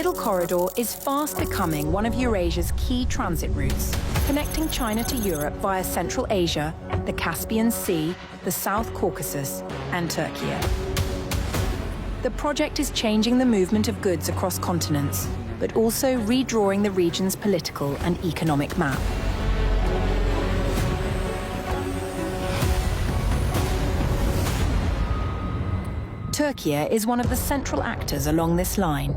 Middle Corridor is fast becoming one of Eurasia's key transit routes, connecting China to Europe via Central Asia, the Caspian Sea, the South Caucasus, and Turkey. The project is changing the movement of goods across continents, but also redrawing the region's political and economic map. Turkey is one of the central actors along this line.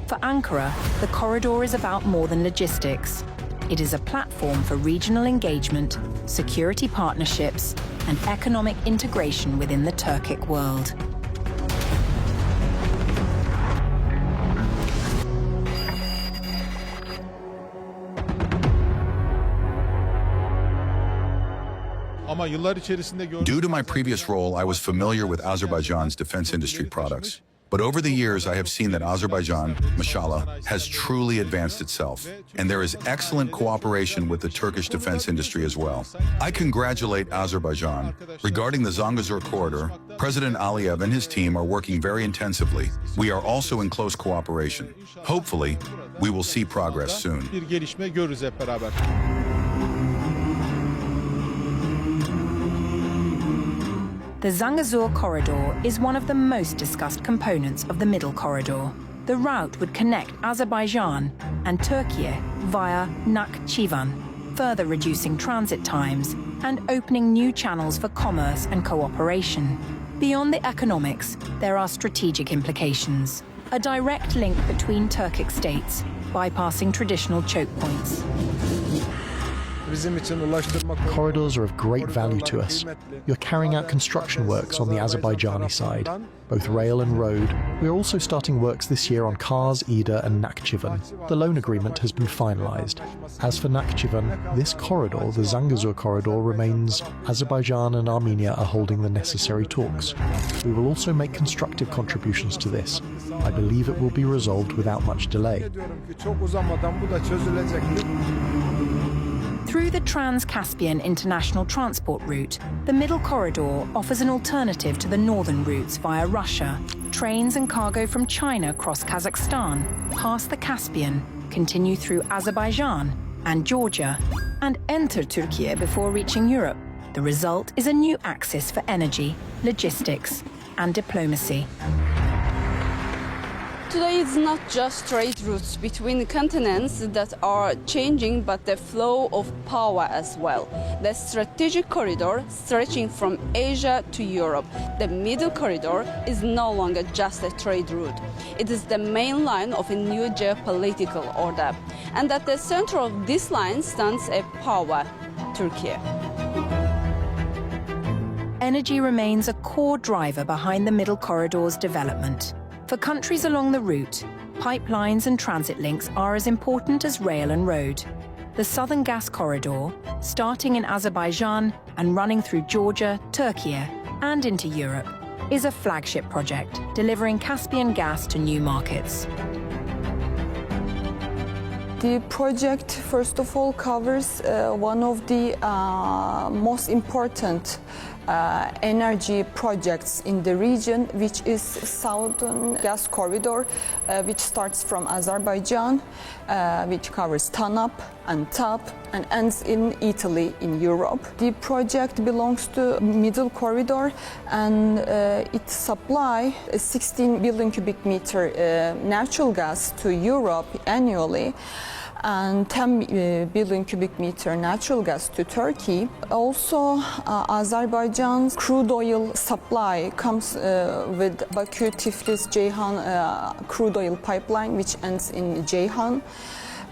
For Ankara, the corridor is about more than logistics. It is a platform for regional engagement, security partnerships, and economic integration within the Turkic world. Due to my previous role, I was familiar with Azerbaijan's defense industry products. But over the years, I have seen that Azerbaijan, mashallah, has truly advanced itself. And there is excellent cooperation with the Turkish defense industry as well. I congratulate Azerbaijan. Regarding the Zangezur corridor, President Aliyev and his team are working very intensively. We are also in close cooperation. Hopefully, we will see progress soon. The Zangezur Corridor is one of the most discussed components of the Middle Corridor. The route would connect Azerbaijan and Turkey via Nakhchivan, further reducing transit times and opening new channels for commerce and cooperation. Beyond the economics, there are strategic implications. A direct link between Turkic states, bypassing traditional choke points. Corridors are of great value to us. You're carrying out construction works on the Azerbaijani side, both rail and road. We are also starting works this year on Kars, Ida and Nakhchivan. The loan agreement has been finalized. As for Nakhchivan, this corridor, the Zangezur corridor, remains. Azerbaijan and Armenia are holding the necessary talks. We will also make constructive contributions to this. I believe it will be resolved without much delay. Through the Trans-Caspian International Transport Route, the Middle Corridor offers an alternative to the northern routes via Russia. Trains and cargo from China cross Kazakhstan, pass the Caspian, continue through Azerbaijan and Georgia, and enter Turkey before reaching Europe. The result is a new axis for energy, logistics, and diplomacy. Today it's not just trade routes between continents that are changing, but the flow of power as well. The strategic corridor stretching from Asia to Europe, the Middle Corridor, is no longer just a trade route. It is the main line of a new geopolitical order. And at the center of this line stands a power, Turkey. Energy remains a core driver behind the Middle Corridor's development. For countries along the route, pipelines and transit links are as important as rail and road. The Southern Gas Corridor, starting in Azerbaijan and running through Georgia, Turkey, and into Europe, is a flagship project, delivering Caspian gas to new markets. The project, first of all, covers one of the most important energy projects in the region, which is Southern Gas Corridor, which starts from Azerbaijan, which covers TANAP and TAP, and ends in Italy in Europe. The project belongs to Middle Corridor, and it supplies 16 billion cubic meter natural gas to Europe annually, and 10 billion cubic meter natural gas to Turkey. Also, Azerbaijan's crude oil supply comes with Baku-Tiflis-Ceyhan crude oil pipeline, which ends in Ceyhan.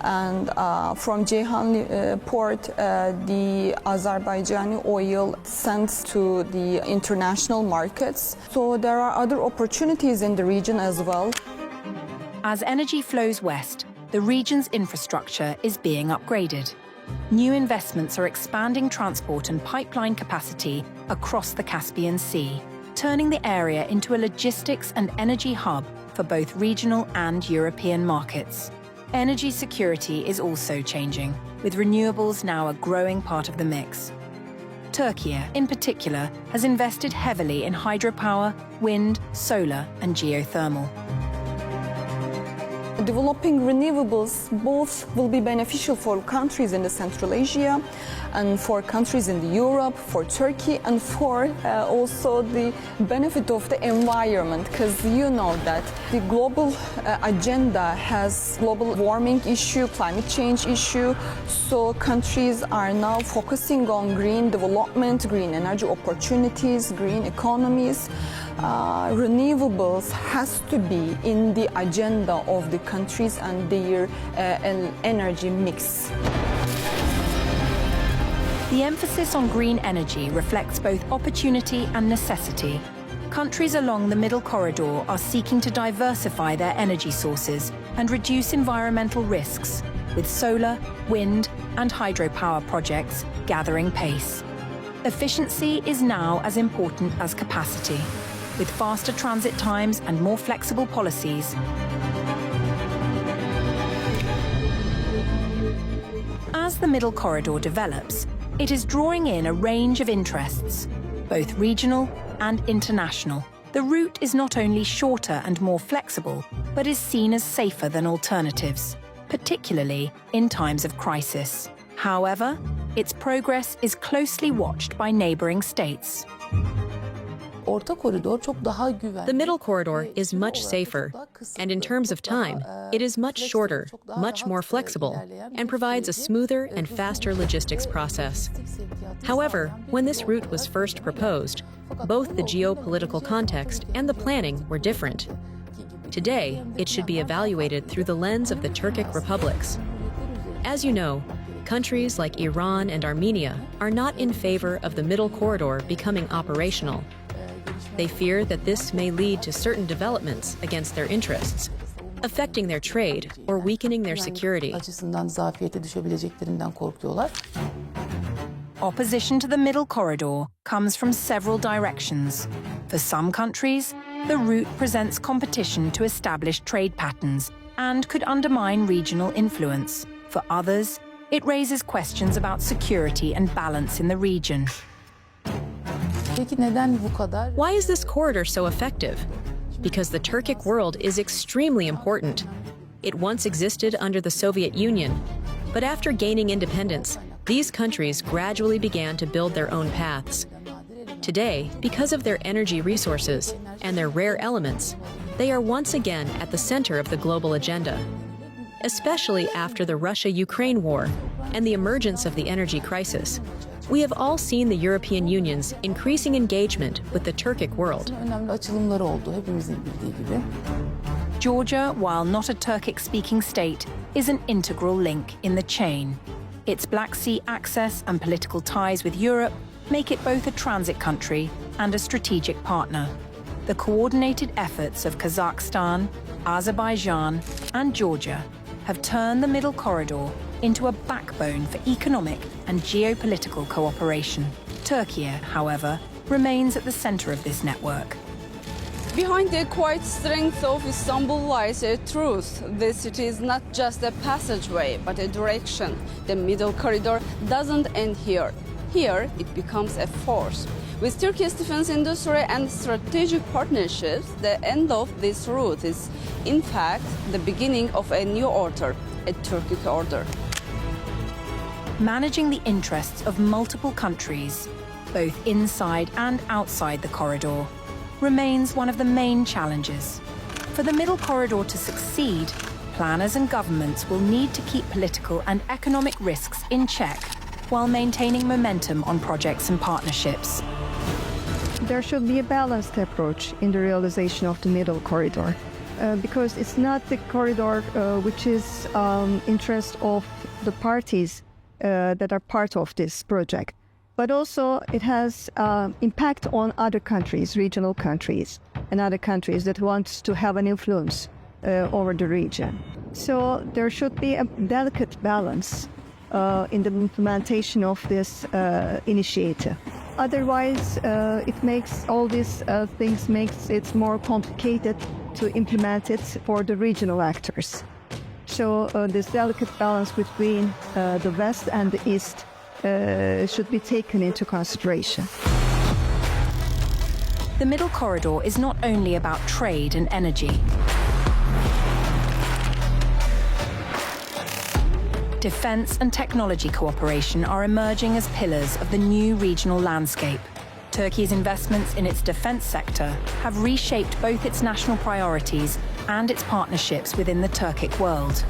And from Ceyhan port, the Azerbaijani oil sends to the international markets. So there are other opportunities in the region as well. As energy flows west, the region's infrastructure is being upgraded. New investments are expanding transport and pipeline capacity across the Caspian Sea, turning the area into a logistics and energy hub for both regional and European markets. Energy security is also changing, with renewables now a growing part of the mix. Turkey, in particular, has invested heavily in hydropower, wind, solar, and geothermal. Developing renewables both will be beneficial for countries in the Central Asia and for countries in the Europe, for Turkey, and for also the benefit of the environment, because you know that the global agenda has global warming issue, climate change issue, so countries are now focusing on green development, green energy opportunities, green economies. Renewables has to be in the agenda of the countries and their energy mix. The emphasis on green energy reflects both opportunity and necessity. Countries along the Middle Corridor are seeking to diversify their energy sources and reduce environmental risks, with solar, wind, and hydropower projects gathering pace. Efficiency is now as important as capacity. With faster transit times and more flexible policies, as the Middle Corridor develops, it is drawing in a range of interests, both regional and international. The route is not only shorter and more flexible, but is seen as safer than alternatives, particularly in times of crisis. However, its progress is closely watched by neighboring states. The Middle Corridor is much safer, and in terms of time, it is much shorter, much more flexible, and provides a smoother and faster logistics process. However, when this route was first proposed, both the geopolitical context and the planning were different. Today, it should be evaluated through the lens of the Turkic republics. As you know, countries like Iran and Armenia are not in favor of the Middle Corridor becoming operational. They fear that this may lead to certain developments against their interests, affecting their trade or weakening their security. Opposition to the Middle Corridor comes from several directions. For some countries, the route presents competition to established trade patterns and could undermine regional influence. For others, it raises questions about security and balance in the region. Why is this corridor so effective? Because the Turkic world is extremely important. It once existed under the Soviet Union, but after gaining independence, these countries gradually began to build their own paths. Today, because of their energy resources and their rare elements, they are once again at the center of the global agenda. Especially after the Russia-Ukraine war and the emergence of the energy crisis, we have all seen the European Union's increasing engagement with the Turkic world. Georgia, while not a Turkic-speaking state, is an integral link in the chain. Its Black Sea access and political ties with Europe make it both a transit country and a strategic partner. The coordinated efforts of Kazakhstan, Azerbaijan, and Georgia have turned the Middle Corridor into a backbone for economic and geopolitical cooperation. Turkey, however, remains at the center of this network. Behind the quiet strength of Istanbul lies a truth. This city is not just a passageway, but a direction. The Middle Corridor doesn't end here. Here, it becomes a force. With Turkey's defense industry and strategic partnerships, the end of this route is, in fact, the beginning of a new order, a Turkic order. Managing the interests of multiple countries, both inside and outside the corridor, remains one of the main challenges. For the Middle Corridor to succeed, planners and governments will need to keep political and economic risks in check while maintaining momentum on projects and partnerships. There should be a balanced approach in the realization of the Middle Corridor, because it's not the corridor which is interest of the parties that are part of this project, but also it has impact on other countries, regional countries, and other countries that want to have an influence over the region. So there should be a delicate balance in the implementation of this initiative. Otherwise, it makes all these things makes it more complicated to implement it for the regional actors. So this delicate balance between the West and the East should be taken into consideration. The Middle Corridor is not only about trade and energy. Defense and technology cooperation are emerging as pillars of the new regional landscape. Turkey's investments in its defense sector have reshaped both its national priorities and its partnerships within the Turkic world.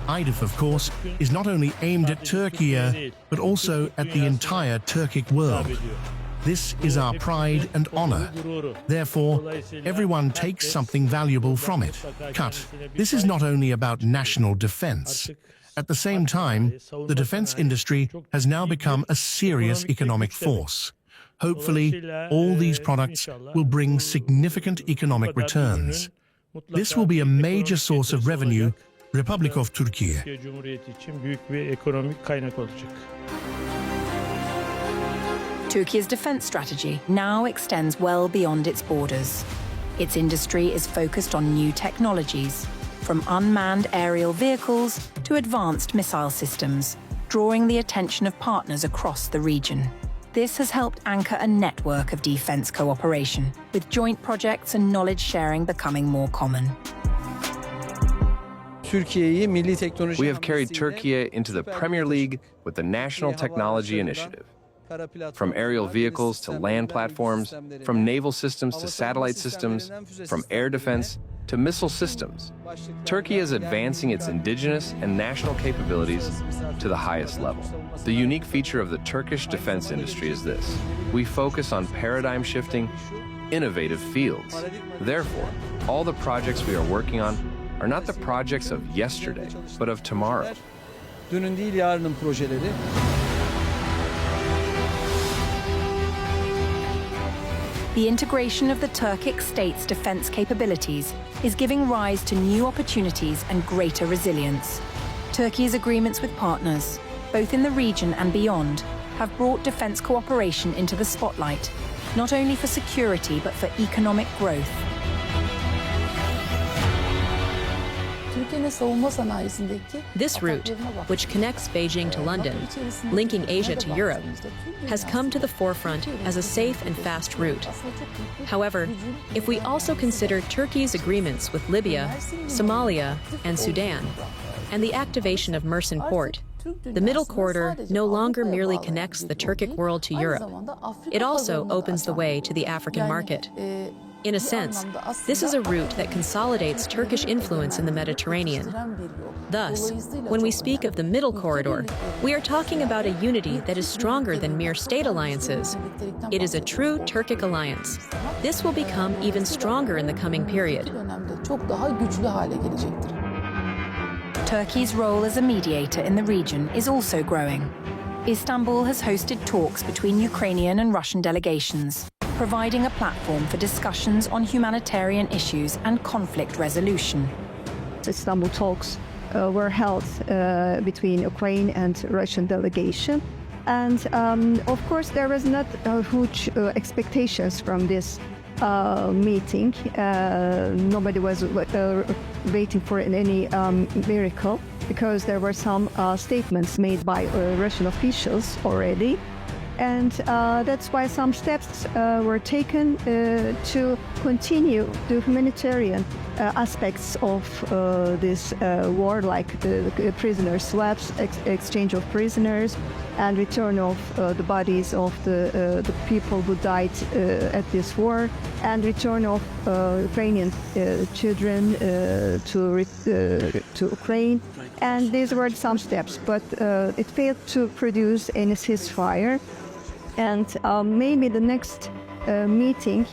IDIF, of course, is not only aimed at Turkey, but also at the entire Turkic world. This is our pride and honor. Therefore, everyone takes something valuable from it. This is not only about national defense. At the same time, the defense industry has now become a serious economic force. Hopefully, all these products will bring significant economic returns. This will be a major source of revenue, Republic of Turkey. Turkey's defense strategy now extends well beyond its borders. Its industry is focused on new technologies, from unmanned aerial vehicles to advanced missile systems, drawing the attention of partners across the region. This has helped anchor a network of defense cooperation, with joint projects and knowledge sharing becoming more common. We have carried Turkey into the Premier League with the National Technology Initiative. From aerial vehicles to land platforms, from naval systems to satellite systems, from air defense to missile systems, Turkey is advancing its indigenous and national capabilities to the highest level. The unique feature of the Turkish defense industry is this: we focus on paradigm-shifting, innovative fields. Therefore, all the projects we are working on are not the projects of yesterday, but of tomorrow. The integration of the Turkic state's defense capabilities is giving rise to new opportunities and greater resilience. Turkey's agreements with partners, both in the region and beyond, have brought defense cooperation into the spotlight, not only for security but for economic growth. This route, which connects Beijing to London, linking Asia to Europe, has come to the forefront as a safe and fast route. However, if we also consider Turkey's agreements with Libya, Somalia, and Sudan, and the activation of Mersin Port, the Middle Corridor no longer merely connects the Turkic world to Europe. It also opens the way to the African market. In a sense, this is a route that consolidates Turkish influence in the Mediterranean. Thus, when we speak of the Middle Corridor, we are talking about a unity that is stronger than mere state alliances. It is a true Turkic alliance. This will become even stronger in the coming period. Turkey's role as a mediator in the region is also growing. Istanbul has hosted talks between Ukrainian and Russian delegations, providing a platform for discussions on humanitarian issues and conflict resolution. Istanbul talks were held between Ukraine and Russian delegation. And of course, there was not huge expectations from this meeting. Nobody was waiting for any miracle, because there were some statements made by Russian officials already. And that's why some steps were taken to continue the humanitarian aspects of this war, like the prisoner swaps, exchange of prisoners, and return of the bodies of the people who died at this war, and return of Ukrainian children to Ukraine. And these were some steps, but it failed to produce any ceasefire. And maybe the next meeting,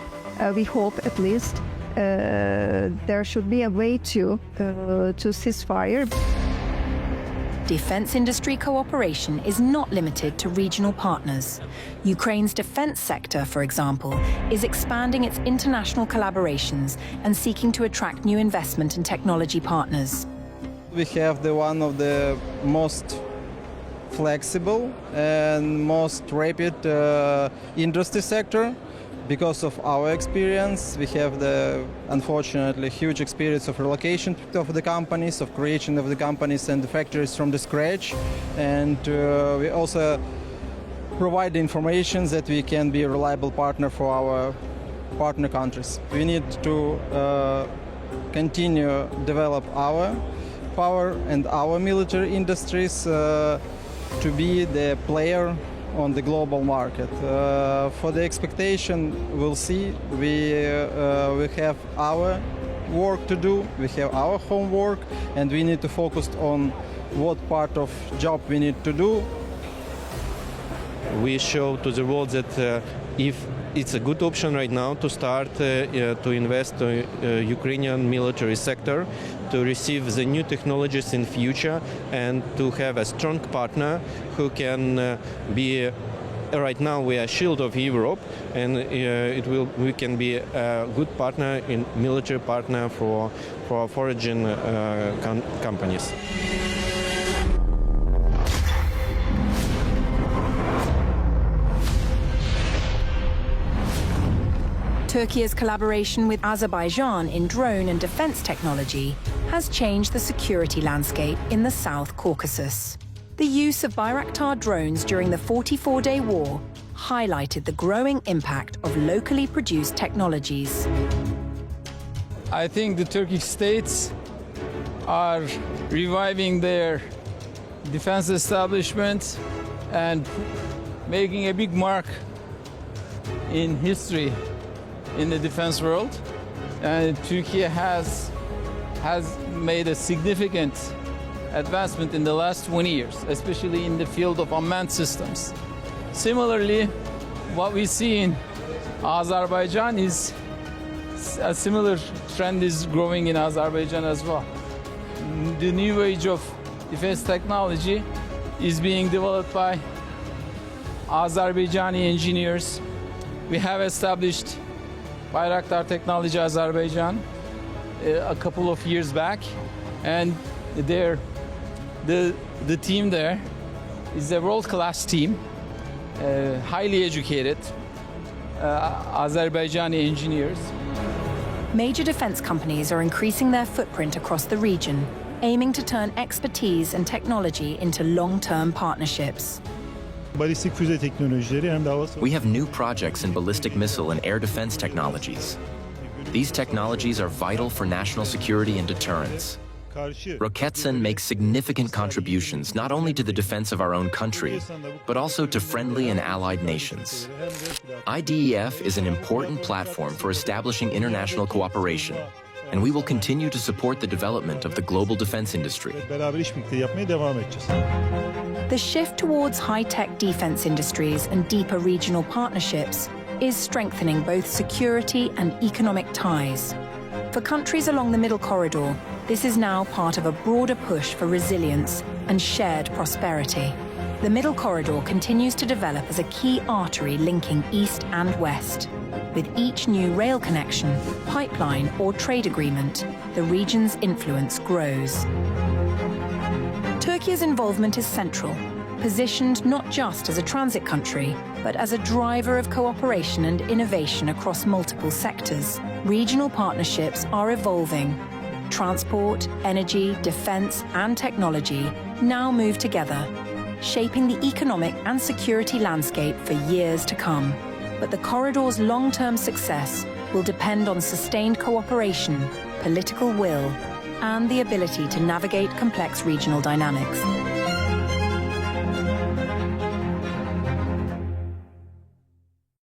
we hope at least, there should be a way to ceasefire. Defense industry cooperation is not limited to regional partners. Ukraine's defense sector, for example, is expanding its international collaborations and seeking to attract new investment and technology partners. We have one of the most flexible and most rapid industry sector. Because of our experience, we have the, unfortunately, huge experience of relocation of the companies, of creation of the companies and the factories from the scratch. And we also provide the information that we can be a reliable partner for our partner countries. We need to continue develop our power and our military industries to be the player on the global market. For the expectation, we'll see. We have our work to do, we have our homework, and we need to focus on what part of job we need to do. We show to the world that if it's a good option right now to start to invest in Ukrainian military sector, to receive the new technologies in future, and to have a strong partner who can be. Right now we are shield of Europe, and we can be a good partner, in military partner for foreign companies. Turkey's collaboration with Azerbaijan in drone and defense technology has changed the security landscape in the South Caucasus. The use of Bayraktar drones during the 44-day war highlighted the growing impact of locally produced technologies. I think the Turkish states are reviving their defense establishment and making a big mark in history in the defense world. And Turkey has made a significant advancement in the last 20 years, especially in the field of unmanned systems. Similarly, what we see in Azerbaijan is a similar trend is growing in Azerbaijan as well. The new age of defense technology is being developed by Azerbaijani engineers. We have established Bayraktar Technology Azerbaijan a couple of years back, and the team there is a world-class team, highly educated Azerbaijani engineers. Major defense companies are increasing their footprint across the region, aiming to turn expertise and technology into long-term partnerships. We have new projects in ballistic missile and air defense technologies. These technologies are vital for national security and deterrence. Roketsan makes significant contributions not only to the defense of our own country, but also to friendly and allied nations. IDEF is an important platform for establishing international cooperation, and we will continue to support the development of the global defense industry. The shift towards high-tech defense industries and deeper regional partnerships is strengthening both security and economic ties. For countries along the Middle Corridor, this is now part of a broader push for resilience and shared prosperity. The Middle Corridor continues to develop as a key artery linking East and West. With each new rail connection, pipeline, or trade agreement, the region's influence grows. Turkey's involvement is central, positioned not just as a transit country, but as a driver of cooperation and innovation across multiple sectors. Regional partnerships are evolving. Transport, energy, defense, and technology now move together, shaping the economic and security landscape for years to come. But the corridor's long-term success will depend on sustained cooperation, political will, and the ability to navigate complex regional dynamics.